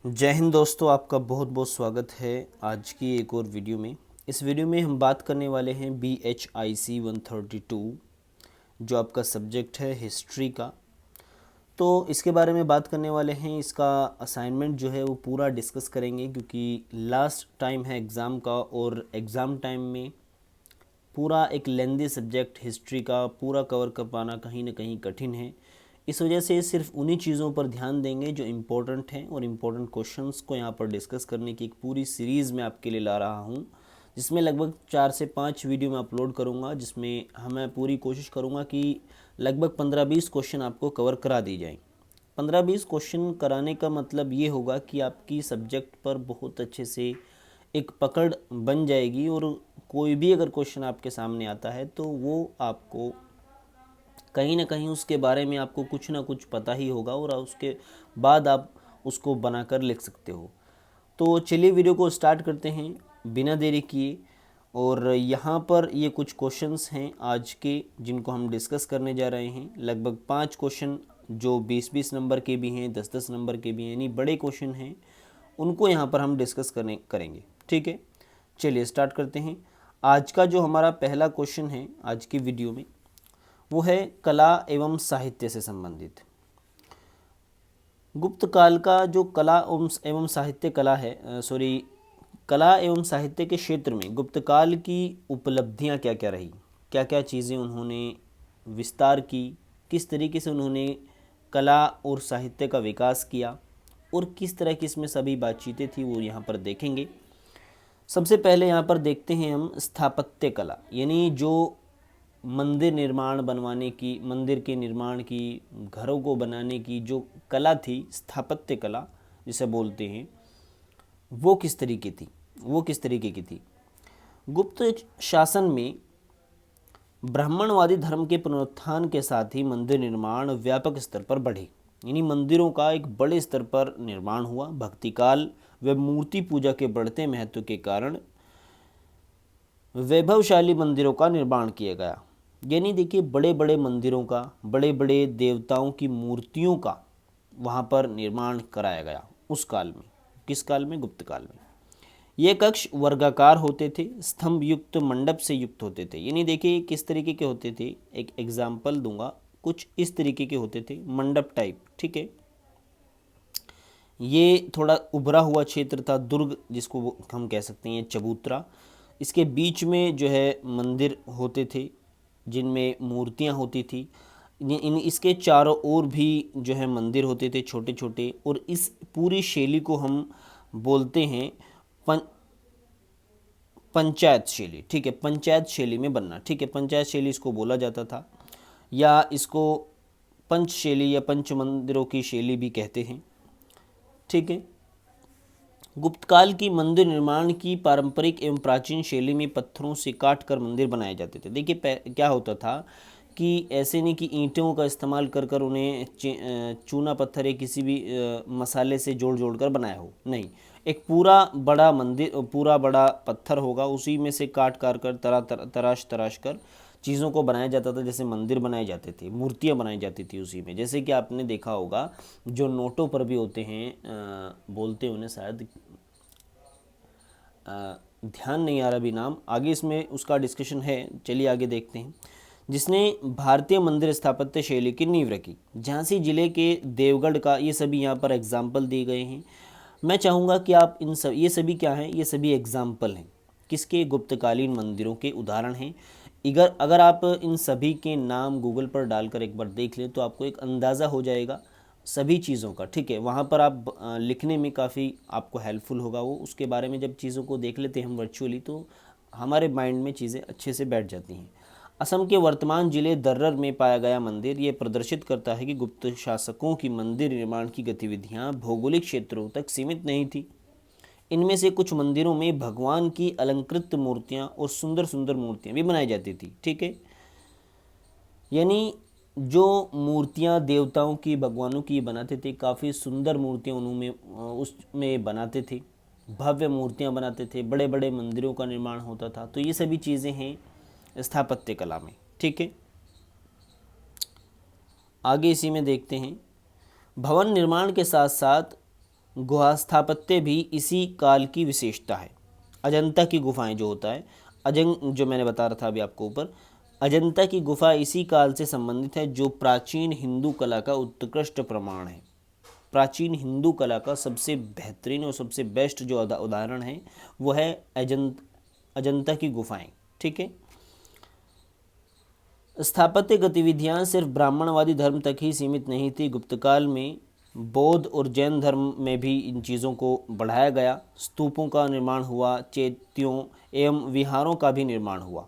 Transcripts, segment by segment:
जय हिंद दोस्तों, आपका बहुत बहुत स्वागत है आज की एक और वीडियो में। इस वीडियो में हम बात करने वाले हैं BHIC 132 जो आपका सब्जेक्ट है हिस्ट्री का। तो इसके बारे में बात करने वाले हैं। इसका असाइनमेंट जो है वो पूरा डिस्कस करेंगे क्योंकि लास्ट टाइम है एग्ज़ाम का और एग्ज़ाम टाइम में पूरा एक लेंदी सब्जेक्ट हिस्ट्री का पूरा कवर कर पाना कहीं ना कहीं कठिन है। इस वजह से सिर्फ उन्हीं चीज़ों पर ध्यान देंगे जो इम्पोर्टेंट हैं और इम्पोर्टेंट क्वेश्चंस को यहाँ पर डिस्कस करने की एक पूरी सीरीज़ मैं आपके लिए ला रहा हूँ, जिसमें लगभग 4 से 5 वीडियो मैं अपलोड करूँगा, जिसमें मैं पूरी कोशिश करूँगा कि लगभग 15-20 क्वेश्चन आपको कवर करा दी जाए। 15-20 क्वेश्चन कराने का मतलब ये होगा कि आपकी सब्जेक्ट पर बहुत अच्छे से एक पकड़ बन जाएगी और कोई भी अगर क्वेश्चन आपके सामने आता है तो वो आपको कहीं ना कहीं उसके बारे में आपको कुछ ना कुछ पता ही होगा और उसके बाद आप उसको बनाकर लिख सकते हो। तो चलिए वीडियो को स्टार्ट करते हैं बिना देरी किए। और यहाँ पर ये कुछ क्वेश्चंस हैं आज के जिनको हम डिस्कस करने जा रहे हैं। लगभग 5 क्वेश्चन जो 20-20 नंबर के भी हैं, 10-10 नंबर के भी हैं, यानी बड़े क्वेश्चन हैं, उनको यहाँ पर हम डिस्कस करेंगे। ठीक है, चलिए स्टार्ट करते हैं। आज का जो हमारा पहला क्वेश्चन है आज की वीडियो में वो है कला एवं साहित्य से संबंधित। गुप्त काल का जो कला एवं साहित्य कला एवं साहित्य के क्षेत्र में गुप्त काल की उपलब्धियां क्या क्या रही, क्या क्या चीज़ें उन्होंने विस्तार की, किस तरीके से उन्होंने कला और साहित्य का विकास किया और किस तरह की इसमें सभी बातचीतें थी वो यहाँ पर देखेंगे। सबसे पहले यहाँ पर देखते हैं हम स्थापत्य कला, यानी जो मंदिर निर्माण बनवाने की, मंदिर के निर्माण की, घरों को बनाने की जो कला थी, स्थापत्य कला जिसे बोलते हैं, वो किस तरीके की थी। गुप्त शासन में ब्राह्मणवादी धर्म के पुनरुत्थान के साथ ही मंदिर निर्माण व्यापक स्तर पर बढ़े, यानी मंदिरों का एक बड़े स्तर पर निर्माण हुआ। भक्ति काल व मूर्ति पूजा के बढ़ते महत्व के कारण वैभवशाली मंदिरों का निर्माण किया गया। यानी देखिए, बड़े बड़े मंदिरों का, बड़े बड़े देवताओं की मूर्तियों का वहाँ पर निर्माण कराया गया उस काल में। किस काल में? गुप्त काल में। ये कक्ष वर्गाकार होते थे, स्तंभ युक्त, मंडप से युक्त होते थे। यानी देखिए किस तरीके के होते थे, एक एग्जाम्पल दूंगा, कुछ इस तरीके के होते थे, मंडप टाइप। ठीक है, ये थोड़ा उभरा हुआ क्षेत्र था, दुर्ग जिसको हम कह सकते हैं, चबूतरा। इसके बीच में जो है मंदिर होते थे जिनमें मूर्तियां होती थी। इसके चारों ओर भी जो है मंदिर होते थे छोटे छोटे, और इस पूरी शैली को हम बोलते हैं पंचायत शैली। ठीक है, पंचायत शैली में बनना। ठीक है, पंचायत शैली इसको बोला जाता था, या इसको पंच शैली या पंच मंदिरों की शैली भी कहते हैं। ठीक है, गुप्तकाल की मंदिर निर्माण की पारंपरिक एवं प्राचीन शैली में पत्थरों से काट कर मंदिर बनाए जाते थे। देखिए क्या होता था कि ऐसे नहीं कि ईंटों का इस्तेमाल कर कर उन्हें चूना पत्थर या किसी भी मसाले से जोड़ जोड़ कर बनाया हो, नहीं। एक पूरा बड़ा मंदिर, पूरा बड़ा पत्थर होगा, उसी में से काट काट कर तराश तराश कर चीज़ों को बनाया जाता था। जैसे मंदिर बनाए जाते थे, मूर्तियाँ बनाई जाती थी उसी में। जैसे कि आपने देखा होगा जो नोटों पर भी होते हैं, बोलते हैं उन्हें शायद, ध्यान नहीं आ रहा भी नाम, आगे इसमें उसका डिस्कशन है, चलिए आगे देखते हैं। जिसने भारतीय मंदिर स्थापत्य शैली की नींव रखी, झांसी जिले के देवगढ़ का, ये सभी यहाँ पर एग्जाम्पल दिए गए हैं। मैं चाहूँगा कि आप ये सभी क्या हैं, ये सभी एग्जाम्पल हैं किसके? गुप्तकालीन मंदिरों के उदाहरण हैं। अगर आप इन सभी के नाम गूगल पर डालकर एक बार देख लें तो आपको एक अंदाज़ा हो जाएगा सभी चीज़ों का। ठीक है, वहाँ पर आप लिखने में काफ़ी आपको हेल्पफुल होगा वो। उसके बारे में जब चीज़ों को देख लेते हैं हम वर्चुअली तो हमारे माइंड में चीज़ें अच्छे से बैठ जाती हैं। असम के वर्तमान जिले दर्रर में पाया गया मंदिर ये प्रदर्शित करता है कि गुप्त शासकों की मंदिर निर्माण की गतिविधियाँ भौगोलिक क्षेत्रों तक सीमित नहीं थी। इनमें से कुछ मंदिरों में भगवान की अलंकृत मूर्तियाँ और सुंदर सुंदर मूर्तियाँ भी बनाई जाती थी। ठीक है, यानी जो मूर्तियाँ देवताओं की, भगवानों की बनाते थे, काफ़ी सुंदर मूर्तियाँ उन्होंने उसमें बनाते थे, भव्य मूर्तियाँ बनाते थे, बड़े बड़े मंदिरों का निर्माण होता था। तो ये सभी चीज़ें हैं स्थापत्य कला में। ठीक है, आगे इसी में देखते हैं। भवन निर्माण के साथ साथ गुहा स्थापत्य भी इसी काल की विशेषता है। अजंता की गुफाएं जो होता है, जो मैंने बता रहा था अभी आपको ऊपर, अजंता की गुफा इसी काल से संबंधित है, जो प्राचीन हिंदू कला का उत्कृष्ट प्रमाण है। प्राचीन हिंदू कला का सबसे बेहतरीन और सबसे बेस्ट जो उदाहरण है वो है अजंता की गुफाएं। ठीक है। स्थापत्य गतिविधियां सिर्फ ब्राह्मणवादी धर्म तक ही सीमित नहीं थी। गुप्तकाल में बौद्ध और जैन धर्म में भी इन चीज़ों को बढ़ाया गया। स्तूपों का निर्माण हुआ, चैत्यों एवं विहारों का भी निर्माण हुआ।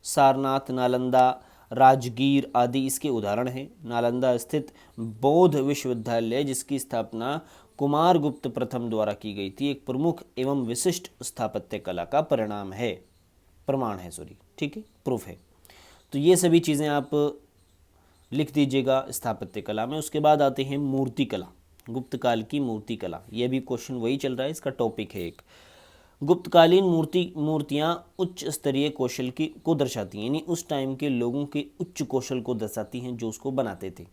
सारनाथ, नालंदा, राजगीर आदि इसके उदाहरण हैं। नालंदा स्थित बौद्ध विश्वविद्यालय, जिसकी स्थापना कुमारगुप्त प्रथम द्वारा की गई थी, एक प्रमुख एवं विशिष्ट स्थापत्य कला का प्रमाण है। ठीक है, प्रूफ है। तो ये सभी चीज़ें आप लिख दीजिएगा स्थापत्य कला में। उसके बाद आते हैं मूर्ति कला, गुप्त काल की मूर्ति कला। ये भी क्वेश्चन वही चल रहा है, इसका टॉपिक है एक। गुप्तकालीन मूर्तियाँ उच्च स्तरीय कौशल को दर्शाती हैं, यानी उस टाइम के लोगों के उच्च कौशल को दर्शाती हैं जो उसको बनाते थे।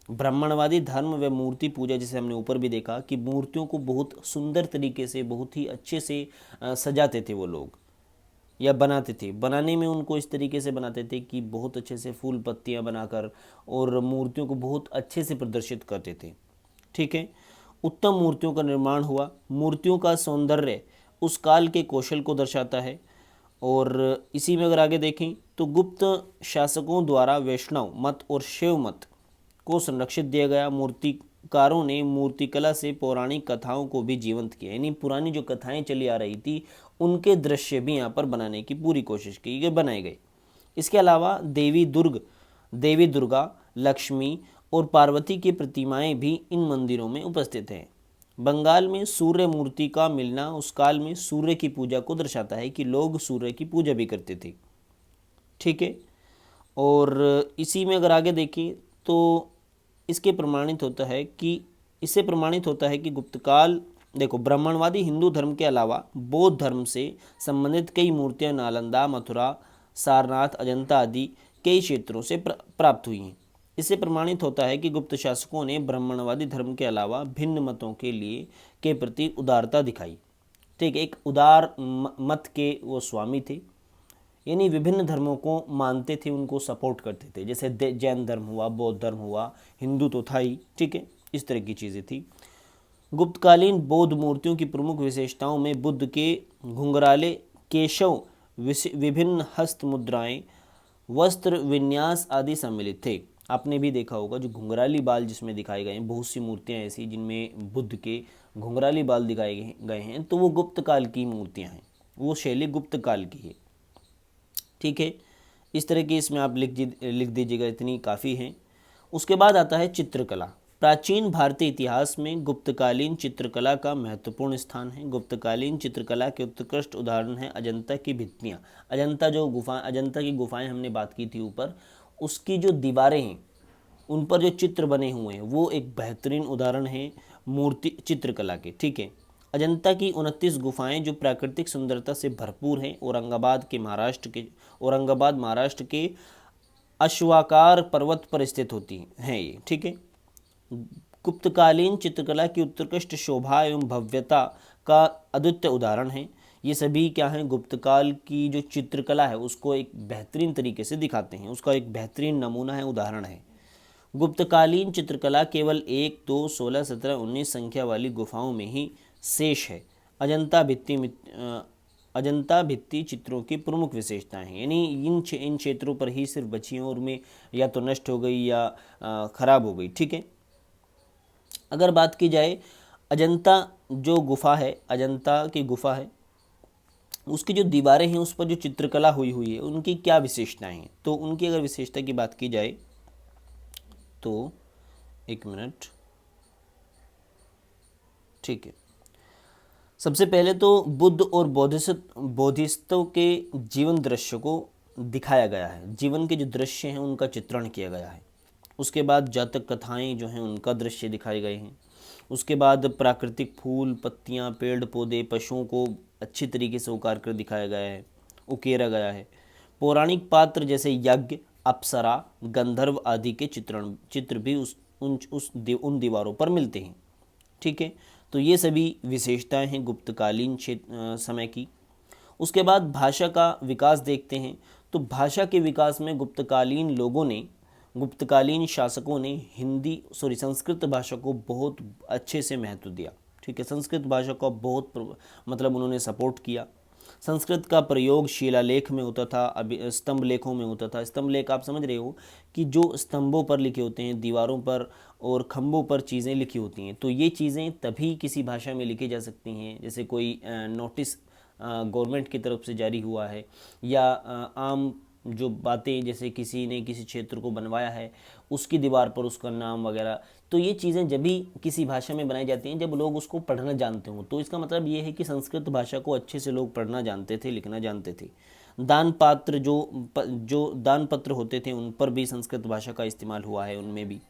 ब्राह्मणवादी धर्म व मूर्ति पूजा, जिसे हमने ऊपर भी देखा कि मूर्तियों को बहुत सुंदर तरीके से, बहुत ही अच्छे से सजाते थे वो लोग, या बनाते थे। बनाने में उनको इस तरीके से बनाते थे कि बहुत अच्छे से फूल पत्तियां बनाकर और मूर्तियों को बहुत अच्छे से प्रदर्शित करते थे। ठीक है। उत्तम मूर्तियों का निर्माण हुआ। मूर्तियों का सौंदर्य उस काल के कौशल को दर्शाता है। और इसी में अगर आगे देखें तो गुप्त शासकों द्वारा वैष्णव मत और शैव मत को संरक्षित दिया गया। मूर्तिकारों ने मूर्तिकला से पौराणिक कथाओं को भी जीवंत किया, यानी पुरानी जो कथाएं चली आ रही थी उनके दृश्य भी यहाँ पर बनाने की पूरी कोशिश की गई, बनाए गए। इसके अलावा देवी दुर्गा, लक्ष्मी और पार्वती की प्रतिमाएं भी इन मंदिरों में उपस्थित हैं। बंगाल में सूर्य मूर्ति का मिलना उस काल में सूर्य की पूजा को दर्शाता है कि लोग सूर्य की पूजा भी करते थे। ठीक है। और इसी में अगर आगे देखें तो इससे प्रमाणित होता है कि गुप्तकाल, देखो, ब्राह्मणवादी हिंदू धर्म के अलावा बौद्ध धर्म से संबंधित कई मूर्तियां नालंदा, मथुरा, सारनाथ, अजंता आदि कई क्षेत्रों से प्राप्त हुई हैं। इससे प्रमाणित होता है कि गुप्त शासकों ने ब्राह्मणवादी धर्म के अलावा भिन्न मतों के प्रति उदारता दिखाई। ठीक है, एक उदार मत के वो स्वामी थे, यानी विभिन्न धर्मों को मानते थे, उनको सपोर्ट करते थे। जैसे जैन धर्म हुआ, बौद्ध धर्म हुआ, हिंदू तो था ही। ठीक है, इस तरह की चीज़ें थी। गुप्तकालीन बौद्ध मूर्तियों की प्रमुख विशेषताओं में बुद्ध के घुंघराले केशव, विभिन्न हस्त मुद्राएं, वस्त्र विन्यास आदि सम्मिलित थे। आपने भी देखा होगा जो घुंघराली बाल जिसमें दिखाए गए हैं, बहुत सी मूर्तियां ऐसी जिनमें बुद्ध के घुंघराली बाल दिखाए गए हैं, तो वो गुप्त काल की मूर्तियां हैं, वो शैली गुप्त काल की है। ठीक है, इस तरह की इसमें आप लिख दीजिएगा, इतनी काफ़ी हैं। उसके बाद आता है चित्रकला। प्राचीन भारतीय इतिहास में गुप्तकालीन चित्रकला का महत्वपूर्ण स्थान है। गुप्तकालीन चित्रकला के उत्कृष्ट उदाहरण हैं अजंता की भित्तियाँ। अजंता की गुफाएं हमने बात की थी ऊपर, उसकी जो दीवारें हैं उन पर जो चित्र बने हुए हैं वो एक बेहतरीन उदाहरण है मूर्ति चित्रकला के। ठीक है। अजंता की 29 गुफाएं जो प्राकृतिक सुंदरता से भरपूर हैं, औरंगाबाद महाराष्ट्र के अश्वाकार पर्वत पर स्थित होती हैं ये। ठीक है। गुप्तकालीन चित्रकला की उत्कृष्ट शोभा एवं भव्यता का अद्वितीय उदाहरण है। ये सभी क्या हैं, गुप्तकाल की जो चित्रकला है उसको एक बेहतरीन तरीके से दिखाते हैं, उसका एक बेहतरीन नमूना है, उदाहरण है। गुप्तकालीन चित्रकला केवल 1, 2, 16, 17, 19 संख्या वाली गुफाओं में ही शेष है। अजंता भित्ति चित्रों की प्रमुख विशेषताएं हैं, यानी इन क्षेत्रों पर ही सिर्फ बची हैं और में या तो नष्ट हो गई या खराब हो गई। ठीक है। अगर बात की जाए अजंता की गुफा है, उसकी जो दीवारें हैं उस पर जो चित्रकला हुई है उनकी क्या विशेषताएं हैं, तो उनकी अगर विशेषता की बात की जाए तो एक मिनट। ठीक है। सबसे पहले तो बुद्ध और बोधिसत्व के जीवन दृश्य को दिखाया गया है, जीवन के जो दृश्य हैं उनका चित्रण किया गया है। उसके बाद जातक कथाएं जो हैं उनका दृश्य दिखाए गए हैं। उसके बाद प्राकृतिक फूल, पत्तियां, पेड़ पौधे, पशुओं को अच्छी तरीके से उकेरा गया है। पौराणिक पात्र जैसे यज्ञ, अप्सरा, गंधर्व आदि के चित्र भी उन दीवारों पर मिलते हैं। ठीक है। तो ये सभी विशेषताएं हैं गुप्तकालीन समय की। उसके बाद भाषा का विकास देखते हैं। तो भाषा के विकास में गुप्तकालीन शासकों ने संस्कृत भाषा को बहुत अच्छे से महत्व दिया। ठीक है, संस्कृत भाषा का मतलब उन्होंने सपोर्ट किया। संस्कृत का प्रयोग शिलालेख में होता था, अभी स्तंभ लेखों में होता था। स्तंभ लेख आप समझ रहे हो कि जो स्तंभों पर लिखे होते हैं, दीवारों पर और खंभों पर चीज़ें लिखी होती हैं। तो ये चीज़ें तभी किसी भाषा में लिखी जा सकती हैं, जैसे कोई नोटिस गवर्नमेंट की तरफ से जारी हुआ है, या आम जो बातें, जैसे किसी ने किसी क्षेत्र को बनवाया है, उसकी दीवार पर उसका नाम वगैरह। तो ये चीज़ें जब भी किसी भाषा में बनाई जाती हैं जब लोग उसको पढ़ना जानते हों। तो इसका मतलब ये है कि संस्कृत भाषा को अच्छे से लोग पढ़ना जानते थे, लिखना जानते थे। दान पात्र जो दान पत्र होते थे उन पर भी संस्कृत भाषा का इस्तेमाल हुआ है, उनमें भी।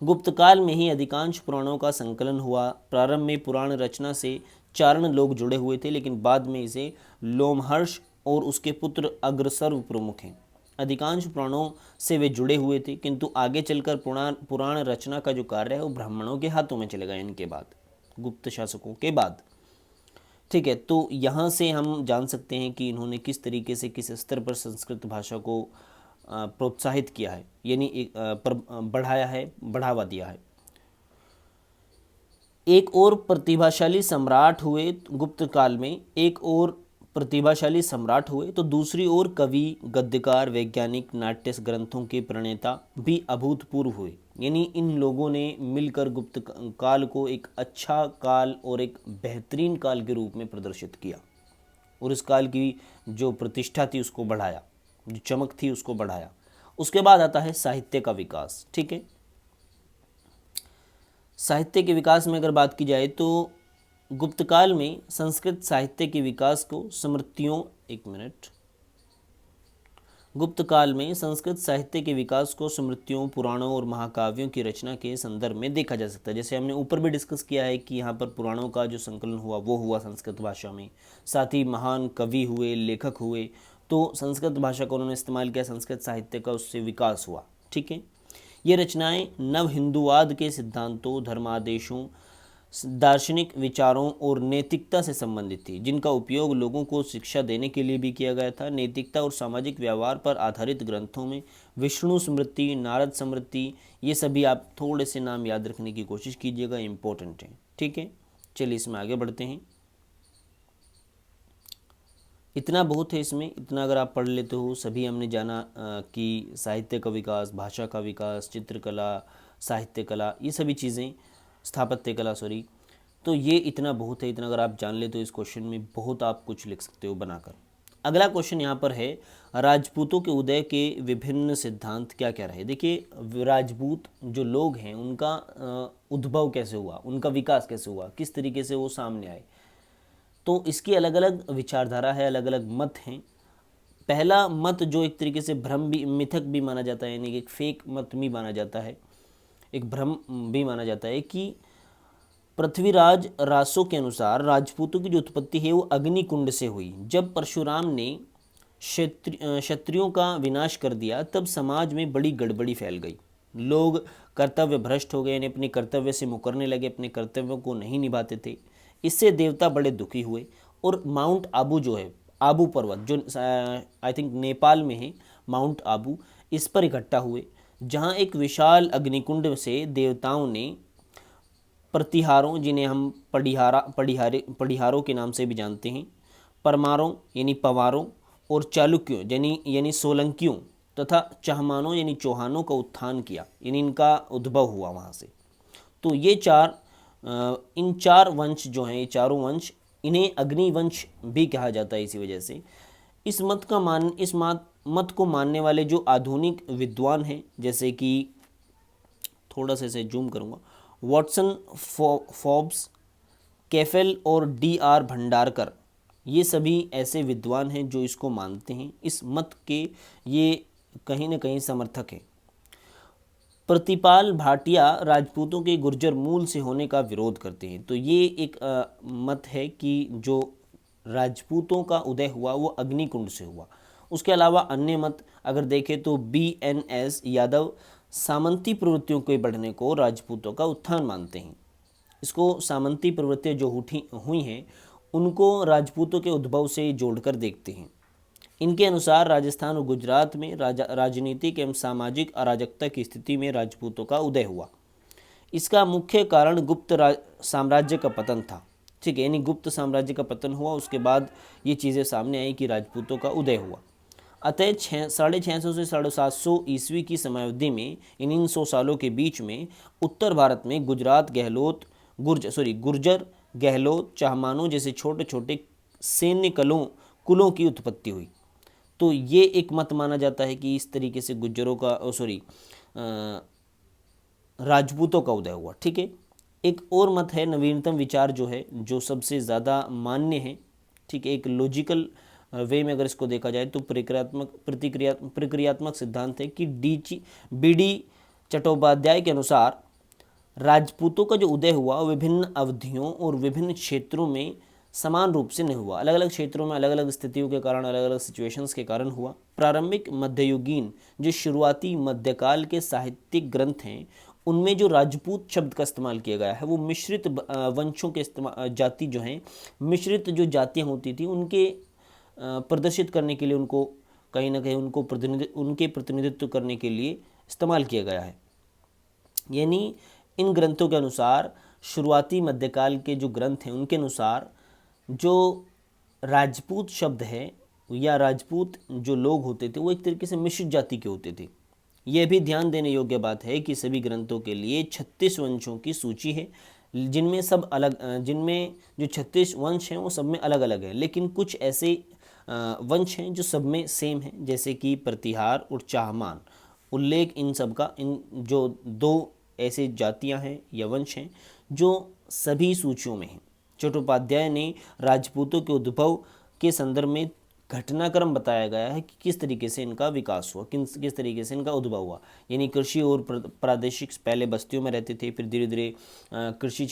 गुप्तकाल में ही अधिकांश पुराणों का संकलन हुआ। प्रारंभ में पुराण रचना से चारण लोग जुड़े हुए थे, लेकिन बाद में इसे लोमहर्ष और उसके पुत्र अग्रसर्व प्रमुख हैं। अधिकांश पुराणों से वे जुड़े हुए थे, किंतु आगे चलकर पुराण रचना का जो कार्य है वो ब्राह्मणों के हाथों में चले गए इनके बाद, गुप्त शासकों के बाद। ठीक है, तो यहाँ से हम जान सकते हैं कि इन्होंने किस तरीके से किस स्तर पर संस्कृत भाषा को प्रोत्साहित किया है, यानी बढ़ाया है, बढ़ावा दिया है। एक और प्रतिभाशाली सम्राट हुए गुप्त काल में, तो दूसरी ओर कवि, गद्यकार, वैज्ञानिक, नाट्य ग्रंथों के प्रणेता भी अभूतपूर्व हुए। यानी इन लोगों ने मिलकर गुप्त काल को एक अच्छा काल और एक बेहतरीन काल के रूप में प्रदर्शित किया, और इस काल की जो प्रतिष्ठा थी उसको बढ़ाया, जो चमक थी उसको बढ़ाया। उसके बाद आता है साहित्य का विकास। ठीक है, साहित्य के विकास में अगर बात की जाए तो गुप्तकाल में संस्कृत साहित्य के विकास को स्मृतियों, पुराणों और महाकाव्यों की रचना के संदर्भ में देखा जा सकता है। जैसे हमने ऊपर भी डिस्कस किया है कि यहाँ पर पुराणों का जो संकलन हुआ वो हुआ संस्कृत भाषा में, साथ ही महान कवि हुए, लेखक हुए, तो संस्कृत भाषा का उन्होंने इस्तेमाल किया, संस्कृत साहित्य का उससे विकास हुआ। ठीक है, ये रचनाएं नव हिंदुवाद के सिद्धांतों, धर्मादेशों, दार्शनिक विचारों और नैतिकता से संबंधित थी, जिनका उपयोग लोगों को शिक्षा देने के लिए भी किया गया था। नैतिकता और सामाजिक व्यवहार पर आधारित ग्रंथों में विष्णु स्मृति, नारद स्मृति, ये सभी आप थोड़े से नाम याद रखने की कोशिश कीजिएगा, इम्पोर्टेंट है। ठीक है, चलिए इसमें आगे बढ़ते हैं। इतना बहुत है इसमें, इतना अगर आप पढ़ लेते हो, सभी हमने जाना कि साहित्य का विकास, भाषा का विकास, चित्रकला, साहित्य कला, ये सभी चीज़ें, स्थापत्य कला सॉरी, तो ये इतना बहुत है। इतना अगर आप जान ले तो इस क्वेश्चन में बहुत आप कुछ लिख सकते हो बनाकर। अगला क्वेश्चन यहाँ पर है, राजपूतों के उदय के विभिन्न सिद्धांत क्या क्या रहे। देखिए, राजपूत जो लोग हैं उनका उद्भव कैसे हुआ, उनका विकास कैसे हुआ, किस तरीके से वो सामने आए, तो इसकी अलग अलग विचारधारा है, अलग अलग मत हैं। पहला मत जो एक तरीके से मिथक भी माना जाता है, यानी कि एक फेक मत भी माना जाता है, एक भ्रम भी माना जाता है कि पृथ्वीराज रासो के अनुसार राजपूतों की जो उत्पत्ति है वो अग्निकुंड से हुई। जब परशुराम ने क्षत्रियों का विनाश कर दिया तब समाज में बड़ी गड़बड़ी फैल गई। लोग कर्तव्य भ्रष्ट हो गए, यानी अपने कर्तव्य से मुकरने लगे, अपने कर्तव्यों को नहीं निभाते थे। इससे देवता बड़े दुखी हुए और माउंट आबू जो है, आबू पर्वत जो आई थिंक नेपाल में है, माउंट आबू, इस पर इकट्ठा हुए, जहाँ एक विशाल से देवताओं ने प्रतिहारों, जिन्हें हम पढ़िहारों के नाम से भी जानते हैं, परमारों यानी पवारों और चालुक्यों यानी सोलंकियों तथा चहमानों यानी चौहानों का उत्थान किया, यानी इनका उद्भव हुआ वहाँ से। तो ये इन चार वंश जो हैं, ये चारों वंश, इन्हें अग्निवंश भी कहा जाता है। इसी वजह से इस मत को मानने वाले जो आधुनिक विद्वान हैं, जैसे कि थोड़ा सा इसे जूम करूँगा, वॉटसन, फोर्ब्स, कैफेल और D.R. भंडारकर, ये सभी ऐसे विद्वान हैं जो इसको मानते हैं। इस मत के ये कहीं ना कहीं समर्थक हैं। प्रतिपाल भाटिया राजपूतों के गुर्जर मूल से होने का विरोध करते हैं। तो ये एक मत है कि जो राजपूतों का उदय हुआ वो अग्निकुंड से हुआ। उसके अलावा अन्य मत अगर देखें तो B.N.S. यादव सामंती प्रवृत्तियों के बढ़ने को राजपूतों का उत्थान मानते हैं। इसको सामंती प्रवृत्तियाँ जो हुई हैं उनको राजपूतों के उद्भव से जोड़कर देखते हैं। इनके अनुसार राजस्थान और गुजरात में राजनीतिक एवं सामाजिक अराजकता की स्थिति में राजपूतों का उदय हुआ। इसका मुख्य कारण गुप्त साम्राज्य का पतन था। ठीक है, यानी गुप्त साम्राज्य का पतन हुआ, उसके बाद ये चीज़ें सामने आई कि राजपूतों का उदय हुआ। अतः 650 से 750 ईस्वी की समयावधि में इन 100 सालों के बीच में उत्तर भारत में गुर्जर, गहलोत, चाहमानों जैसे छोटे छोटे सैन्य कुलों की उत्पत्ति हुई। तो ये एक मत माना जाता है कि इस तरीके से गुज्जरों का राजपूतों का उदय हुआ। ठीक है, एक और मत है नवीनतम विचार जो है, जो सबसे ज़्यादा मान्य है। ठीक है, एक लॉजिकल वे में अगर इसको देखा जाए तो प्रक्रियात्मक सिद्धांत है कि BD चट्टोपाध्याय के अनुसार राजपूतों का जो उदय हुआ विभिन्न अवधियों और विभिन्न क्षेत्रों में समान रूप से नहीं हुआ। अलग अलग क्षेत्रों में अलग अलग स्थितियों के कारण, अलग अलग सिचुएशंस के कारण हुआ। प्रारंभिक मध्ययुगीन जो शुरुआती मध्यकाल के साहित्यिक ग्रंथ हैं उनमें जो राजपूत शब्द का इस्तेमाल किया गया है वो मिश्रित वंशों के जाति जो हैं, मिश्रित जो जातियाँ होती थी उनके प्रदर्शित करने के लिए, उनको कहीं ना कहीं उनके प्रतिनिधित्व करने के लिए इस्तेमाल किया गया है। यानी इन ग्रंथों के अनुसार शुरुआती मध्यकाल के जो ग्रंथ हैं उनके अनुसार जो राजपूत शब्द है या राजपूत जो लोग होते थे वो एक तरीके से मिश्रित जाति के होते थे। यह भी ध्यान देने योग्य बात है कि सभी ग्रंथों के लिए 36 वंशों की सूची है, जिनमें जो 36 वंश हैं वो सब में अलग अलग हैं, लेकिन कुछ ऐसे वंश हैं जो सब में सेम हैं, जैसे कि प्रतिहार और चाहमान। उल्लेख इन सब का, इन जो 2 ऐसे जातियां हैं या वंश हैं जो सभी सूचियों में हैं। चट्टोपाध्याय ने राजपूतों के उद्भव के संदर्भ में घटनाक्रम बताया गया है कि किस तरीके से इनका विकास हुआ, किस तरीके से इनका उद्भव हुआ। यानी कृषि और प्रादेशिक, पहले बस्तियों में रहते थे, फिर धीरे धीरे कृषि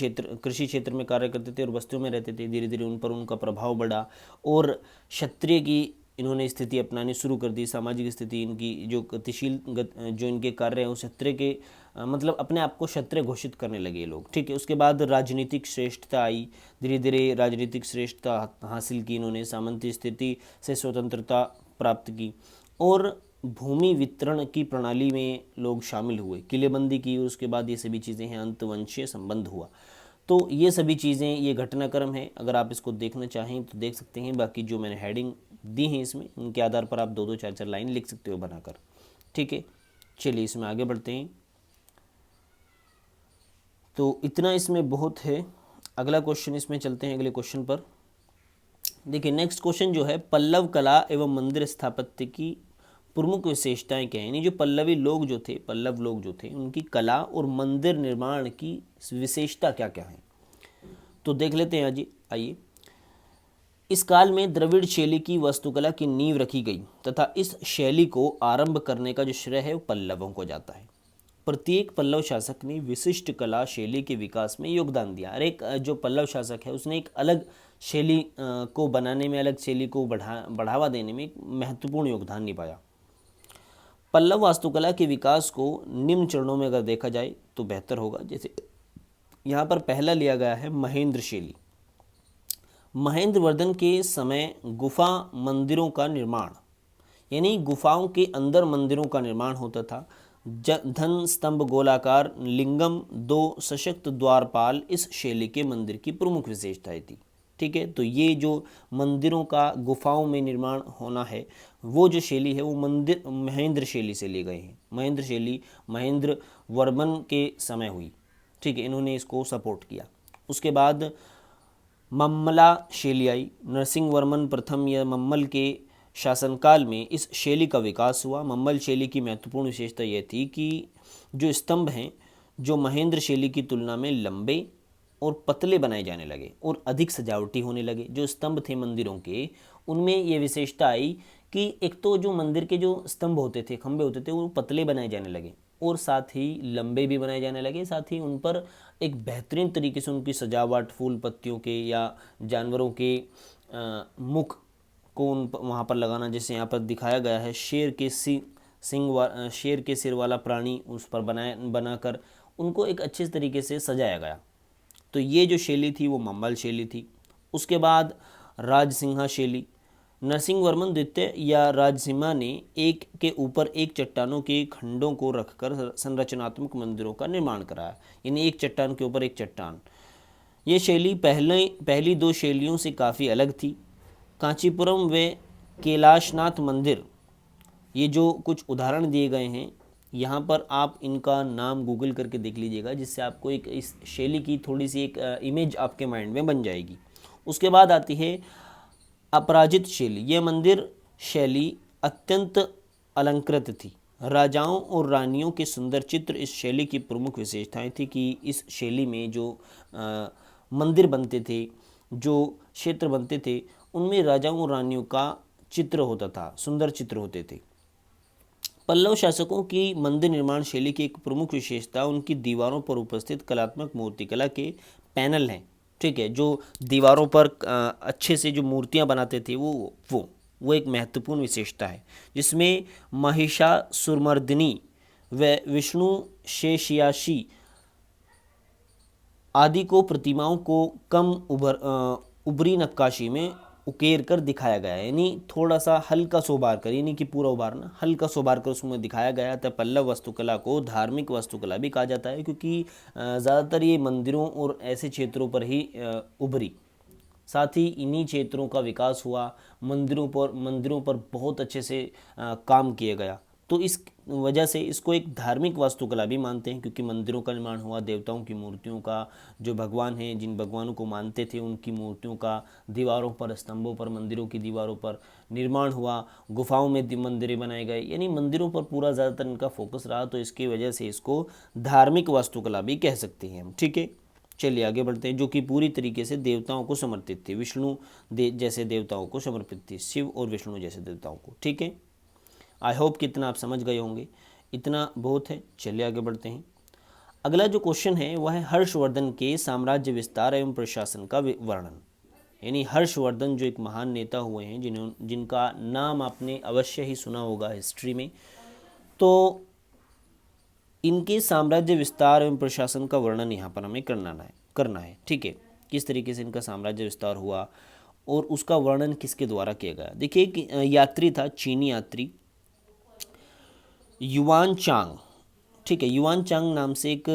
क्षेत्र में कार्य करते थे और बस्तियों में रहते थे, धीरे धीरे उन पर उनका प्रभाव बढ़ा और क्षत्रिय की इन्होंने स्थिति अपनानी शुरू कर दी। सामाजिक स्थिति इनकी जो गतिशील जो इनके कार्य हैं उस क्षत्रिय के मतलब अपने आप को क्षत्रिय घोषित करने लगे लोग। ठीक है, उसके बाद राजनीतिक श्रेष्ठता आई, धीरे धीरे राजनीतिक श्रेष्ठता हासिल की इन्होंने, सामंती स्थिति से स्वतंत्रता प्राप्त की और भूमि वितरण की प्रणाली में लोग शामिल हुए, किलेबंदी की, और उसके बाद ये सभी चीज़ें हैं, अंतवंशीय संबंध हुआ। तो ये सभी चीज़ें, ये घटनाक्रम है, अगर आप इसको देखना चाहें तो देख सकते हैं। बाकी जो मैंने हेडिंग दी हैं इसमें, उनके आधार पर आप 2-2 4-4 लाइन लिख सकते हो बनाकर। ठीक है, चलिए इसमें आगे बढ़ते हैं। तो इतना इसमें बहुत है। अगला क्वेश्चन इसमें चलते हैं, अगले क्वेश्चन पर। देखिए नेक्स्ट क्वेश्चन जो है, पल्लव कला एवं मंदिर स्थापत्य की प्रमुख विशेषताएं क्या हैं। यानी जो पल्लव लोग जो थे उनकी कला और मंदिर निर्माण की विशेषता क्या क्या है, तो देख लेते हैं। आइए। इस काल में द्रविड़ शैली की वास्तुकला की नींव रखी गई तथा इस शैली को आरंभ करने का जो श्रेय है वो पल्लवों को जाता है। प्रत्येक पल्लव शासक ने विशिष्ट कला शैली के विकास में योगदान दिया। और एक जो पल्लव शासक है उसने एक अलग शैली को बनाने में, अलग शैली को बढ़ावा देने में एक महत्वपूर्ण योगदान निभाया। पल्लव वास्तुकला के विकास को निम्न चरणों में अगर देखा जाए तो बेहतर होगा। जैसे यहाँ पर पहला लिया गया है महेंद्र शैली। महेंद्र वर्धन के समय गुफा मंदिरों का निर्माण, यानी गुफाओं के अंदर मंदिरों का निर्माण होता था। धन स्तंभ गोलाकार लिंगम 2 सशक्त द्वारपाल इस शैली के मंदिर की प्रमुख विशेषताएं थी। ठीक है, तो ये जो मंदिरों का गुफाओं में निर्माण होना है वो जो शैली है वो महेंद्र शैली से लिए गए हैं। महेंद्र शैली महेंद्र वर्मन के समय हुई। ठीक है, इन्होंने इसको सपोर्ट किया। उसके बाद मम्मला शैली आई। नरसिंह वर्मन प्रथम या मम्मल के शासनकाल में इस शैली का विकास हुआ। मम्मल शैली की महत्वपूर्ण विशेषता यह थी कि जो स्तंभ हैं जो महेंद्र शैली की तुलना में लंबे और पतले बनाए जाने लगे और अधिक सजावटी होने लगे। जो स्तंभ थे मंदिरों के, उनमें ये विशेषता आई कि एक तो जो मंदिर के जो स्तंभ होते थे, खंभे होते थे, वो पतले बनाए जाने लगे और साथ ही लंबे भी बनाए जाने लगे। साथ ही उन पर एक बेहतरीन तरीके से उनकी सजावट, फूल पत्तियों के या जानवरों के मुख को वहाँ पर लगाना, जैसे यहाँ पर दिखाया गया है शेर के सिर वाला प्राणी उस पर बनाकर उनको एक अच्छे तरीके से सजाया गया। तो ये जो शैली थी वो मंबल शैली थी। उसके बाद राजसिंहा शैली, नरसिंहवर्मन द्वितीय या राजसिम्हा ने एक के ऊपर एक चट्टानों के खंडों को रखकर संरचनात्मक मंदिरों का निर्माण कराया, यानी एक चट्टान के ऊपर एक चट्टान। ये शैली पहली दो शैलियों से काफ़ी अलग थी। कांचीपुरम व कैलाशनाथ मंदिर, ये जो कुछ उदाहरण दिए गए हैं यहाँ पर आप इनका नाम गूगल करके देख लीजिएगा, जिससे आपको एक इस शैली की थोड़ी सी एक इमेज आपके माइंड में बन जाएगी। उसके बाद आती है अपराजित शैली। यह मंदिर शैली अत्यंत अलंकृत थी। राजाओं और रानियों के सुंदर चित्र इस शैली की प्रमुख विशेषताएं थी कि इस शैली में जो मंदिर बनते थे, जो क्षेत्र बनते थे, उनमें राजाओं और रानियों का चित्र होता था, सुंदर चित्र होते थे। पल्लव शासकों की मंदिर निर्माण शैली की एक प्रमुख विशेषता उनकी दीवारों पर उपस्थित कलात्मक मूर्तिकला के पैनल हैं। ठीक है, जो दीवारों पर अच्छे से जो मूर्तियां बनाते थे वो एक महत्वपूर्ण विशेषता है, जिसमें महिषासुरमर्दिनी व विष्णु शेषयाशी आदि को प्रतिमाओं को कम उभरी नक्काशी में उकेर कर दिखाया गया है, यानी थोड़ा सा हल्का सा उभार कर, यानी कि पूरा उभारना, हल्का सा उभार कर उसमें दिखाया गया था। पल्लव वास्तुकला को धार्मिक वास्तुकला भी कहा जाता है, क्योंकि ज़्यादातर ये मंदिरों और ऐसे क्षेत्रों पर ही उभरी। साथ ही इन्हीं क्षेत्रों का विकास हुआ, मंदिरों पर बहुत अच्छे से काम किया गया। तो इस वजह से इसको एक धार्मिक वास्तुकला भी मानते हैं, क्योंकि मंदिरों का निर्माण हुआ, देवताओं की मूर्तियों का, जो भगवान हैं, जिन भगवानों को मानते थे, उनकी मूर्तियों का दीवारों पर, स्तंभों पर, मंदिरों की दीवारों पर निर्माण हुआ। गुफाओं में मंदिरें बनाए गए, यानी मंदिरों पर पूरा ज़्यादातर इनका फोकस रहा। तो इसकी वजह से इसको धार्मिक वास्तुकला भी कह सकते हैं हम। ठीक है, चलिए आगे बढ़ते हैं। जो कि पूरी तरीके से देवताओं को समर्पित थी, विष्णु जैसे देवताओं को समर्पित थी, शिव और विष्णु जैसे देवताओं को। ठीक है, आई होप कि इतना आप समझ गए होंगे, इतना बहुत है। चलिए आगे बढ़ते हैं। अगला जो क्वेश्चन है वह है हर्षवर्धन के साम्राज्य विस्तार एवं प्रशासन का वर्णन। यानी हर्षवर्धन जो एक महान नेता हुए हैं, जिनका नाम आपने अवश्य ही सुना होगा हिस्ट्री में, तो इनके साम्राज्य विस्तार एवं प्रशासन का वर्णन यहाँ पर हमें करना है। ठीक है, किस तरीके से इनका साम्राज्य विस्तार हुआ और उसका वर्णन किसके द्वारा किया गया। देखिए कि यात्री था, चीनी यात्री युआन चांग। ठीक है, युआन चांग नाम से एक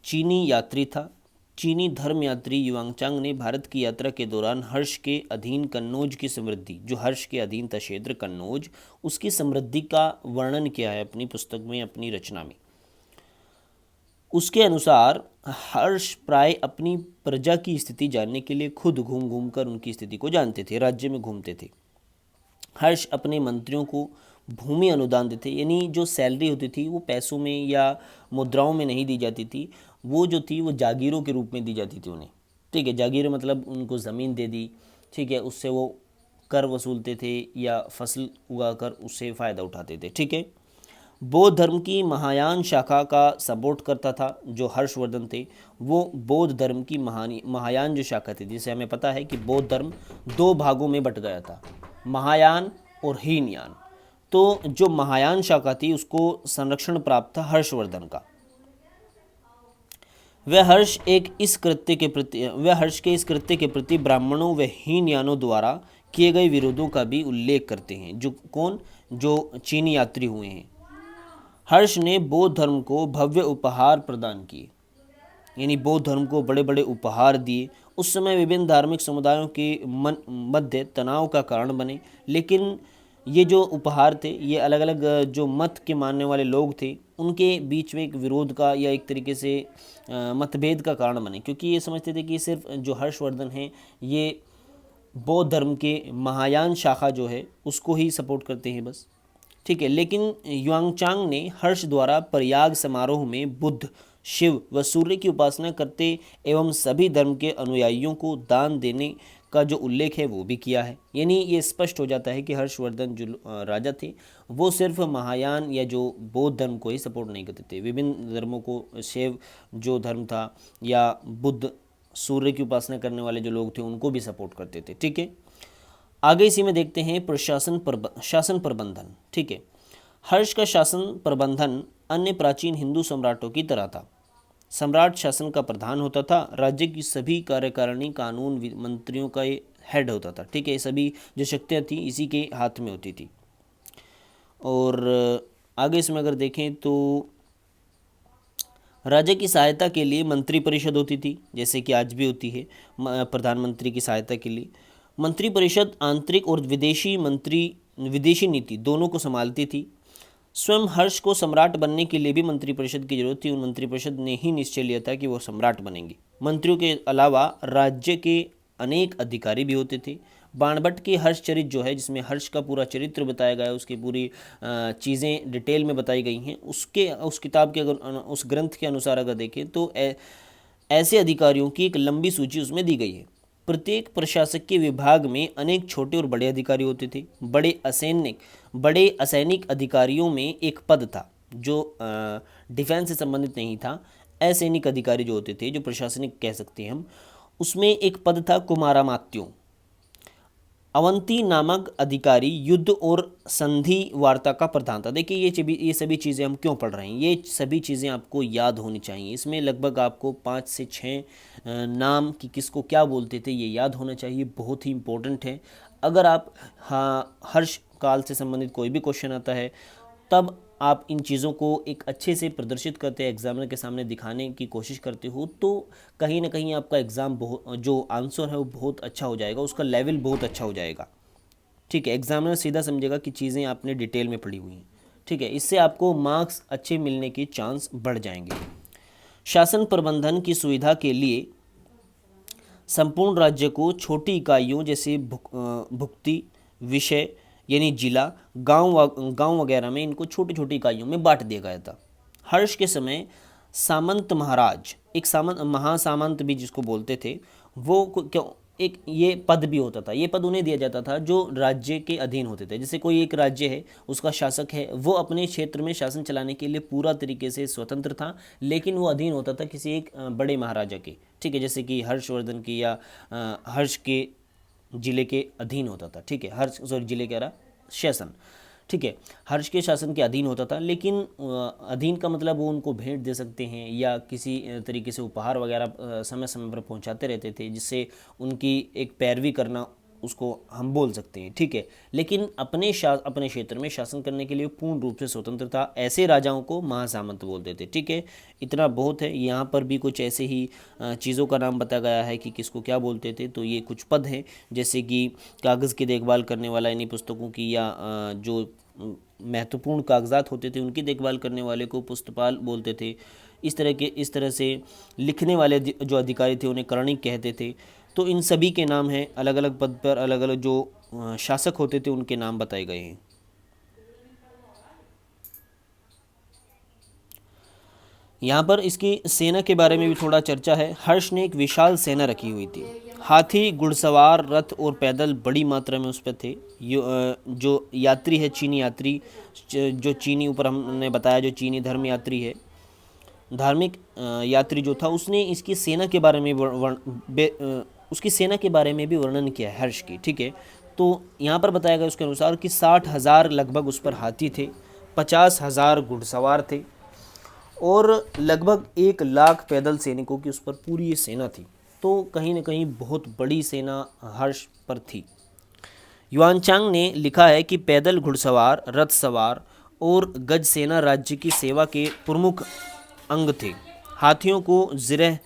चीनी यात्री था। चीनी धर्म यात्री युआन चांग ने भारत की यात्रा के दौरान हर्ष के अधीन कन्नौज की समृद्धि, जो हर्ष के अधीन था क्षेत्र कन्नौज, उसकी समृद्धि का वर्णन किया है अपनी पुस्तक में, अपनी रचना में। उसके अनुसार हर्ष प्राय अपनी प्रजा की स्थिति जानने के लिए खुद घूम घूम कर उनकी स्थिति को जानते थे, राज्य में घूमते थे। हर्ष अपने मंत्रियों को भूमि अनुदान देते, यानी जो सैलरी होती थी वो पैसों में या मुद्राओं में नहीं दी जाती थी, वो जो थी वो जागीरों के रूप में दी जाती थी उन्हें। ठीक है, जागीर मतलब उनको ज़मीन दे दी। ठीक है, उससे वो कर वसूलते थे या फसल उगाकर उससे फ़ायदा उठाते थे। ठीक है, बौद्ध धर्म की महायान शाखा का सपोर्ट करता था जो हर्षवर्धन थे। वो बौद्ध धर्म की महायान जो शाखा थी, जिसे हमें पता है कि बौद्ध धर्म दो भागों में बट गया था, महायान और हीनयान। तो जो महायान शाखा थी उसको संरक्षण प्राप्त था हर्षवर्धन का। वह हर्ष के इस कृत्य के प्रति ब्राह्मणों व हीनयानों द्वारा किए गए विरोधों का भी उल्लेख करते हैं। जो चीनी यात्री हुए हैं। हर्ष ने बौद्ध धर्म को भव्य उपहार प्रदान किए, यानी बौद्ध धर्म को बड़े बड़े उपहार दिए। उस समय विभिन्न धार्मिक समुदायों के मध्य तनाव का कारण बने, लेकिन ये जो उपहार थे ये अलग अलग जो मत के मानने वाले लोग थे उनके बीच में एक विरोध का या एक तरीके से मतभेद का कारण बने, क्योंकि ये समझते थे कि सिर्फ जो हर्षवर्धन हैं ये बौद्ध धर्म के महायान शाखा जो है उसको ही सपोर्ट करते हैं बस। ठीक है, लेकिन युआनचांग ने हर्ष द्वारा प्रयाग समारोह में बुद्ध, शिव व सूर्य की उपासना करते एवं सभी धर्म के अनुयायियों को दान देने का जो उल्लेख है वो भी किया है। यानी ये स्पष्ट हो जाता है कि हर्षवर्धन जो राजा थे वो सिर्फ महायान या जो बौद्ध धर्म को ही सपोर्ट नहीं करते थे, विभिन्न धर्मों को, शैव जो धर्म था या बुद्ध, सूर्य की उपासना करने वाले जो लोग थे उनको भी सपोर्ट करते थे। ठीक है, आगे इसी में देखते हैं शासन प्रबंधन। ठीक है, हर्ष का शासन प्रबंधन अन्य प्राचीन हिंदू सम्राटों की तरह था। सम्राट शासन का प्रधान होता था। राज्य की सभी कार्यकारिणी कानून मंत्रियों का हेड होता था। ठीक है, सभी जो शक्तियाँ थी इसी के हाथ में होती थी। और आगे इसमें अगर देखें तो राज्य की सहायता के लिए मंत्री परिषद होती थी, जैसे कि आज भी होती है प्रधानमंत्री की सहायता के लिए। मंत्री परिषद आंतरिक और विदेशी नीति दोनों को संभालती थी। स्वयं हर्ष को सम्राट बनने के लिए भी मंत्रिपरिषद की जरूरत थी। उन मंत्रिपरिषद ने ही निश्चय लिया था कि वो सम्राट बनेंगे। मंत्रियों के अलावा राज्य के अनेक अधिकारी भी होते थे। बाणभट्ट की हर्षचरित जो है, जिसमें हर्ष का पूरा चरित्र बताया गया है, उसकी पूरी चीज़ें डिटेल में बताई गई हैं, उस किताब के अगर उस ग्रंथ के अनुसार अगर देखें तो ऐसे अधिकारियों की एक लंबी सूची उसमें दी गई है। प्रत्येक प्रशासक के विभाग में अनेक छोटे और बड़े अधिकारी होते थे। बड़े असैनिक अधिकारियों में एक पद था जो डिफेंस से संबंधित नहीं था। असैनिक अधिकारी जो होते थे, जो प्रशासनिक कह सकते हैं हम, उसमें एक पद था कुमारामात्यों। अवंती नामक अधिकारी युद्ध और संधि वार्ता का प्रधान था। देखिए ये सभी चीज़ें हम क्यों पढ़ रहे हैं, ये सभी चीज़ें आपको याद होनी चाहिए। इसमें लगभग आपको 5 से 6 नाम कि किसको क्या बोलते थे ये याद होना चाहिए, बहुत ही इम्पोर्टेंट है। अगर आप हर्ष काल से संबंधित कोई भी क्वेश्चन आता है तब आप इन चीज़ों को एक अच्छे से प्रदर्शित करते हैं, एग्जामिनर के सामने दिखाने की कोशिश करते हो, तो कहीं ना कहीं आपका एग्ज़ाम जो आंसर है वो बहुत अच्छा हो जाएगा, उसका लेवल बहुत अच्छा हो जाएगा। ठीक है, एग्जामिनर सीधा समझेगा कि चीज़ें आपने डिटेल में पढ़ी हुई हैं। ठीक है, इससे आपको मार्क्स अच्छे मिलने के चांस बढ़ जाएंगे। शासन प्रबंधन की सुविधा के लिए संपूर्ण राज्य को छोटी इकाइयों जैसे भुक्ति, विषय यानी जिला, गांव वगैरह में इनको छोटी छोटी इकाइयों में बांट दिया गया था। हर्ष के समय सामंत महाराज, एक महासामंत भी जिसको बोलते थे, वो क्यों एक ये पद भी होता था। ये पद उन्हें दिया जाता था जो राज्य के अधीन होते थे। जैसे कोई एक राज्य है, उसका शासक है, वो अपने क्षेत्र में शासन चलाने के लिए पूरा तरीके से स्वतंत्र था, लेकिन वो अधीन होता था किसी एक बड़े महाराजा के। ठीक है, जैसे कि हर्षवर्धन की या हर्ष के जिले के अधीन होता था। ठीक है, जिले के शासन, ठीक है, हर्ष के शासन के अधीन होता था। लेकिन अधीन का मतलब वो उनको भेंट दे सकते हैं या किसी तरीके से उपहार वगैरह समय समय पर पहुंचाते रहते थे, जिससे उनकी एक पैरवी करना उसको हम बोल सकते हैं। ठीक है, लेकिन अपने क्षेत्र में शासन करने के लिए पूर्ण रूप से स्वतंत्र था। ऐसे राजाओं को महासामंत बोलते थे। ठीक है, इतना बहुत है। यहाँ पर भी कुछ ऐसे ही चीज़ों का नाम बताया गया है कि किसको क्या बोलते थे। तो ये कुछ पद हैं, जैसे कि कागज़ की देखभाल करने वाला, इन्हीं पुस्तकों की या जो महत्वपूर्ण कागजात होते थे उनकी देखभाल करने वाले को पुस्तपाल बोलते थे। इस तरह से लिखने वाले जो अधिकारी थे उन्हें करणी कहते थे। तो इन सभी के नाम हैं, अलग अलग पद पर अलग अलग जो शासक होते थे उनके नाम बताए गए हैं। यहाँ पर इसकी सेना के बारे में भी थोड़ा चर्चा है। हर्ष ने एक विशाल सेना रखी हुई थी। हाथी, घुड़सवार, रथ और पैदल बड़ी मात्रा में उस पर थे। जो यात्री है, चीनी यात्री, जो चीनी ऊपर हमने बताया जो चीनी धर्म यात्री है, धार्मिक यात्री जो था, उसने इसकी सेना के बारे में उसकी सेना के बारे में भी वर्णन किया है हर्ष की। ठीक है, तो यहाँ पर बताया गया उसके अनुसार कि 60,000 लगभग उस पर हाथी थे, 50,000 घुड़सवार थे और लगभग 1 लाख पैदल सैनिकों की उस पर पूरी ये सेना थी। तो कहीं ना कहीं बहुत बड़ी सेना हर्ष पर थी। युआनचांग ने लिखा है कि पैदल घुड़सवार, रथ सवार और गज सेना राज्य की सेवा के प्रमुख अंग थे। हाथियों को जिरह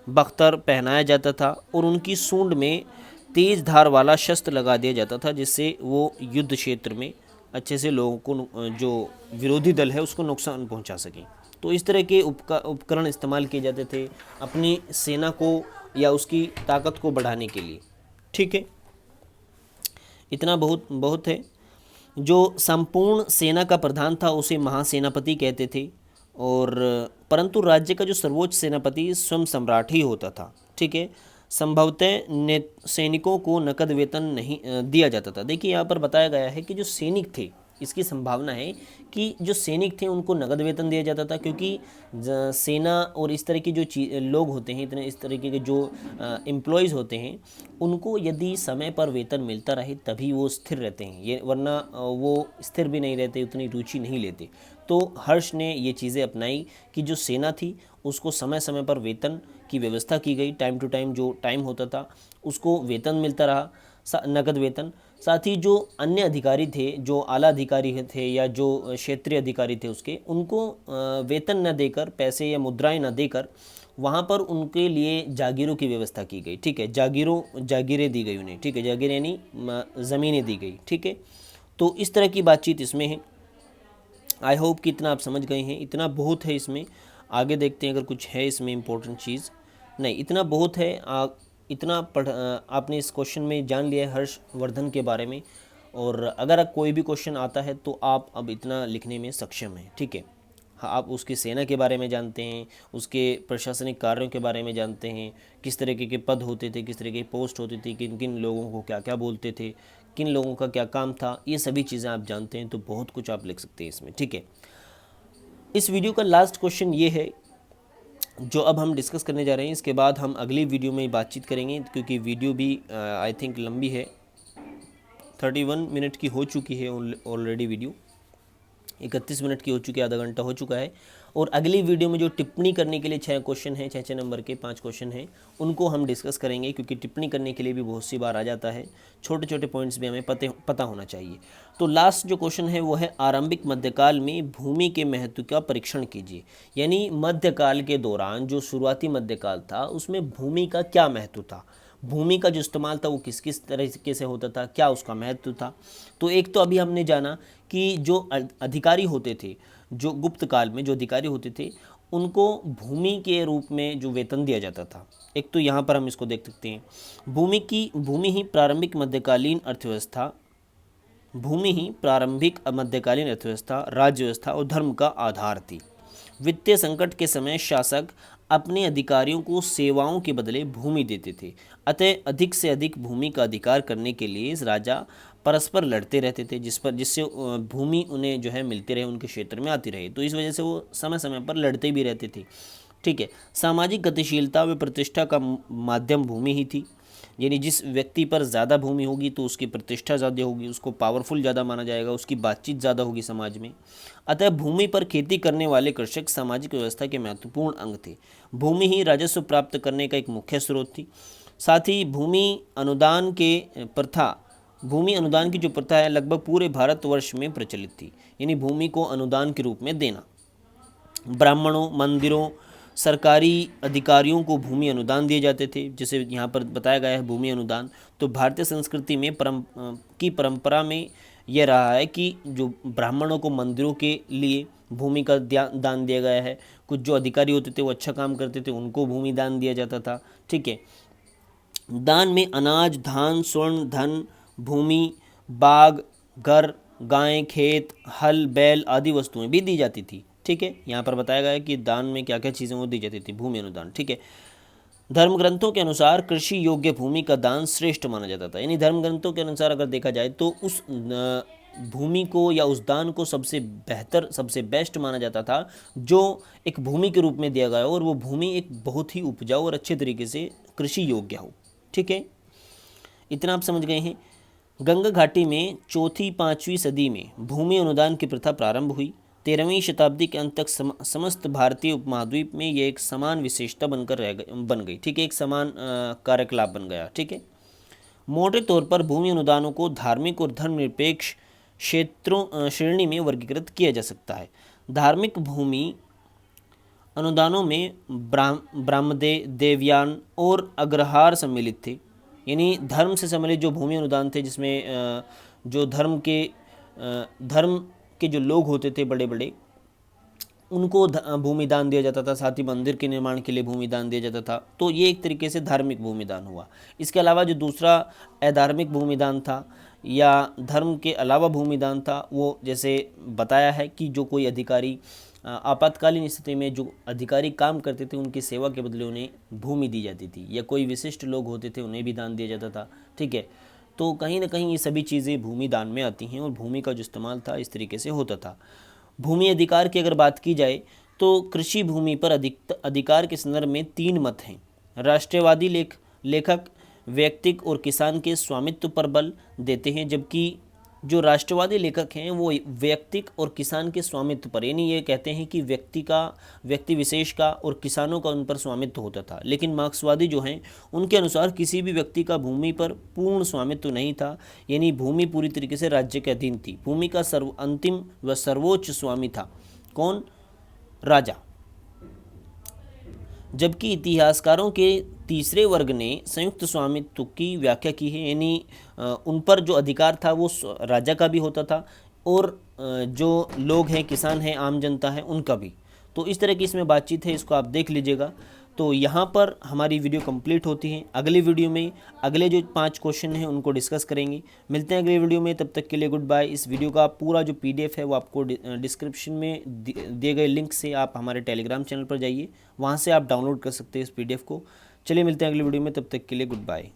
बख्तर पहनाया जाता था और उनकी सूंड में तेज धार वाला शस्त्र लगा दिया जाता था, जिससे वो युद्ध क्षेत्र में अच्छे से लोगों को, जो विरोधी दल है, उसको नुकसान पहुंचा सकें। तो इस तरह के उपकरण इस्तेमाल किए जाते थे अपनी सेना को या उसकी ताकत को बढ़ाने के लिए। ठीक है, इतना बहुत है। जो संपूर्ण सेना का प्रधान था उसे महासेनापति कहते थे, और परंतु राज्य का जो सर्वोच्च सेनापति स्वयं सम्राट ही होता था। ठीक है, संभवतः सैनिकों को नकद वेतन नहीं दिया जाता था। देखिए यहाँ पर बताया गया है कि जो सैनिक थे इसकी संभावना है कि जो सैनिक थे उनको नगद वेतन दिया जाता था, क्योंकि सेना और इस तरह की जो लोग होते हैं, इतने इस तरीके के जो एम्प्लॉयज़ होते हैं, उनको यदि समय पर वेतन मिलता रहे तभी वो स्थिर रहते हैं, ये वरना वो स्थिर भी नहीं रहते, उतनी रुचि नहीं लेते। तो हर्ष ने ये चीज़ें अपनाई कि जो सेना थी उसको समय समय पर वेतन की व्यवस्था की गई, टाइम टू टाइम जो टाइम होता था उसको वेतन मिलता रहा, नगद वेतन। साथ ही जो अन्य अधिकारी थे, जो आला अधिकारी थे या जो क्षेत्रीय अधिकारी थे उसके, उनको वेतन न देकर, पैसे या मुद्राएं न देकर वहाँ पर उनके लिए जागीरों की व्यवस्था की गई। ठीक है, जागीरें दी गई उन्हें। ठीक है, जागीरें यानी ज़मीनें दी गई। ठीक है, तो इस तरह की बातचीत इसमें है। आई होप कि इतना आप समझ गए हैं, इतना बहुत है इसमें। आगे देखते हैं अगर कुछ है इसमें इम्पोर्टेंट चीज़। नहीं, इतना बहुत है। इतना आपने इस क्वेश्चन में जान लिया है हर्षवर्धन के बारे में, और अगर कोई भी क्वेश्चन आता है तो आप अब इतना लिखने में सक्षम हैं। ठीक है, हाँ, आप उसकी सेना के बारे में जानते हैं, उसके प्रशासनिक कार्यों के बारे में जानते हैं, किस तरीके के पद होते थे, किस तरह की पोस्ट होती थी, किन किन लोगों को क्या क्या बोलते थे, किन लोगों का क्या काम था, ये सभी चीज़ें आप जानते हैं, तो बहुत कुछ आप लिख सकते हैं इसमें। ठीक है, इस वीडियो का लास्ट क्वेश्चन ये है जो अब हम डिस्कस करने जा रहे हैं। इसके बाद हम अगली वीडियो में बातचीत करेंगे, क्योंकि वीडियो भी आई थिंक लंबी है, 31 मिनट की हो चुकी है ऑलरेडी। वीडियो 31 मिनट की हो चुकी है, आधा घंटा हो चुका है। और अगली वीडियो में जो टिप्पणी करने के लिए 6 क्वेश्चन हैं, 6 नंबर के 5 क्वेश्चन हैं, उनको हम डिस्कस करेंगे, क्योंकि टिप्पणी करने के लिए भी बहुत सी बार आ जाता है, छोटे छोटे पॉइंट्स भी हमें पता होना चाहिए। तो लास्ट जो क्वेश्चन है वो है, आरंभिक मध्यकाल में भूमि के महत्व का परीक्षण कीजिए। यानी मध्यकाल के दौरान जो शुरुआती मध्यकाल था उसमें भूमि का क्या महत्व था, भूमि का जो इस्तेमाल था वो किस किस तरीके से होता था, क्या उसका महत्व था। तो एक तो अभी हमने जाना कि जो अधिकारी होते थे, जो गुप्त काल में जो अधिकारी होते थे, उनको भूमि के रूप में जो वेतन दिया जाता था। एक तो यहाँ पर हम इसको देख सकते हैं, भूमि ही प्रारंभिक मध्यकालीन अर्थव्यवस्था, राज्य व्यवस्था और धर्म का आधार थी। वित्तीय संकट के समय शासक अपने अधिकारियों को सेवाओं के बदले भूमि देते थे, अतः अधिक से अधिक भूमि का अधिकार करने के लिए राजा परस्पर लड़ते रहते थे, जिससे भूमि उन्हें जो है मिलती रहे, उनके क्षेत्र में आती रहे। तो इस वजह से वो समय समय पर लड़ते भी रहते थे। ठीक है, सामाजिक गतिशीलता व प्रतिष्ठा का माध्यम भूमि ही थी। यानी जिस व्यक्ति पर ज़्यादा भूमि होगी तो उसकी प्रतिष्ठा ज़्यादा होगी, उसको पावरफुल ज़्यादा माना जाएगा, उसकी बातचीत ज़्यादा होगी समाज में। अतः भूमि पर खेती करने वाले कृषक सामाजिक व्यवस्था के महत्वपूर्ण अंग थे। भूमि ही राजस्व प्राप्त करने का एक मुख्य स्रोत थी। साथ ही भूमि अनुदान की जो प्रथा है लगभग पूरे भारतवर्ष में प्रचलित थी। यानी भूमि को अनुदान के रूप में देना। ब्राह्मणों, मंदिरों, सरकारी अधिकारियों को भूमि अनुदान दिए जाते थे, जैसे यहाँ पर बताया गया है भूमि अनुदान। तो भारतीय संस्कृति में परंपरा में यह रहा है कि जो ब्राह्मणों को मंदिरों के लिए भूमि का दान दिया गया है। कुछ जो अधिकारी होते थे वो अच्छा काम करते थे, उनको भूमि दान दिया जाता था। ठीक है, दान में अनाज, धान, स्वर्ण, धन, भूमि, बाग, घर, गायें, खेत, हल, बैल आदि वस्तुएं भी दी जाती थी। ठीक है, यहाँ पर बताया गया है कि दान में क्या क्या चीज़ें वो दी जाती थी, भूमि अनुदान। ठीक है, धर्म ग्रंथों के अनुसार कृषि योग्य भूमि का दान श्रेष्ठ माना जाता था। यानी धर्म ग्रंथों के अनुसार अगर देखा जाए तो उस भूमि को या उस दान को सबसे बेहतर, सबसे बेस्ट माना जाता था जो एक भूमि के रूप में दिया गया हो, और वो भूमि एक बहुत ही उपजाऊ और अच्छे तरीके से कृषि योग्य हो। ठीक है, इतना आप समझ गए हैं। गंगा घाटी में 4वीं-5वीं सदी में भूमि अनुदान की प्रथा प्रारंभ हुई। 13वीं शताब्दी के अंत तक समस्त भारतीय उपमहाद्वीप में ये एक समान विशेषता बन गई। ठीक है, एक समान कार्यकलाप बन गया। ठीक है, मोटे तौर पर भूमि अनुदानों को धार्मिक और धर्मनिरपेक्ष श्रेणी में वर्गीकृत किया जा सकता है। धार्मिक भूमि अनुदानों में ब्राह्मदे, देवयान और अग्रहार सम्मिलित थे। यानी धर्म से सम्मिलित जो भूमि अनुदान थे, जिसमें जो धर्म के जो लोग होते थे बड़े बड़े, उनको भूमि दान दिया जाता था। साथ ही मंदिर के निर्माण के लिए भूमि दान दिया जाता था। तो ये एक तरीके से धार्मिक भूमि दान हुआ। इसके अलावा जो दूसरा अधार्मिक भूमि दान था या धर्म के अलावा भूमि दान था, वो जैसे बताया है कि जो कोई अधिकारी आपातकालीन स्थिति में जो अधिकारी काम करते थे उनकी सेवा के बदले उन्हें भूमि दी जाती थी, या कोई विशिष्ट लोग होते थे उन्हें भी दान दिया जाता था। ठीक है, तो कहीं ना कहीं ये सभी चीज़ें भूमि दान में आती हैं और भूमि का जो इस्तेमाल था इस तरीके से होता था। भूमि अधिकार की अगर बात की जाए तो कृषि भूमि पर अधिकार के संदर्भ में 3 मत हैं। राष्ट्रवादी लेखक व्यक्तिक और किसान के स्वामित्व पर बल देते हैं, जबकि जो राष्ट्रवादी लेखक हैं वो व्यक्तिक और किसान के स्वामित्व पर, यानी ये कहते हैं कि व्यक्ति विशेष का और किसानों का उन पर स्वामित्व होता था। लेकिन मार्क्सवादी जो हैं उनके अनुसार किसी भी व्यक्ति का भूमि पर पूर्ण स्वामित्व नहीं था, यानी भूमि पूरी तरीके से राज्य के अधीन थी। भूमि का अंतिम व सर्वोच्च स्वामी था कौन? राजा। जबकि इतिहासकारों के तीसरे वर्ग ने संयुक्त स्वामित्व की व्याख्या की है, यानी उन पर जो अधिकार था वो राजा का भी होता था और जो लोग हैं, किसान हैं, आम जनता है, उनका भी। तो इस तरह की इसमें बातचीत है, इसको आप देख लीजिएगा। तो यहाँ पर हमारी वीडियो कंप्लीट होती है। अगली वीडियो में अगले जो 5 क्वेश्चन हैं उनको डिस्कस करेंगे। मिलते हैं अगली वीडियो में, तब तक के लिए गुड बाय। इस वीडियो का पूरा जो PDF है वो आपको डिस्क्रिप्शन में दिए गए लिंक से आप हमारे टेलीग्राम चैनल पर जाइए, वहाँ से आप डाउनलोड कर सकते हैं इस PDF को। चलिए मिलते हैं अगली वीडियो में, तब तक के लिए गुड बाय।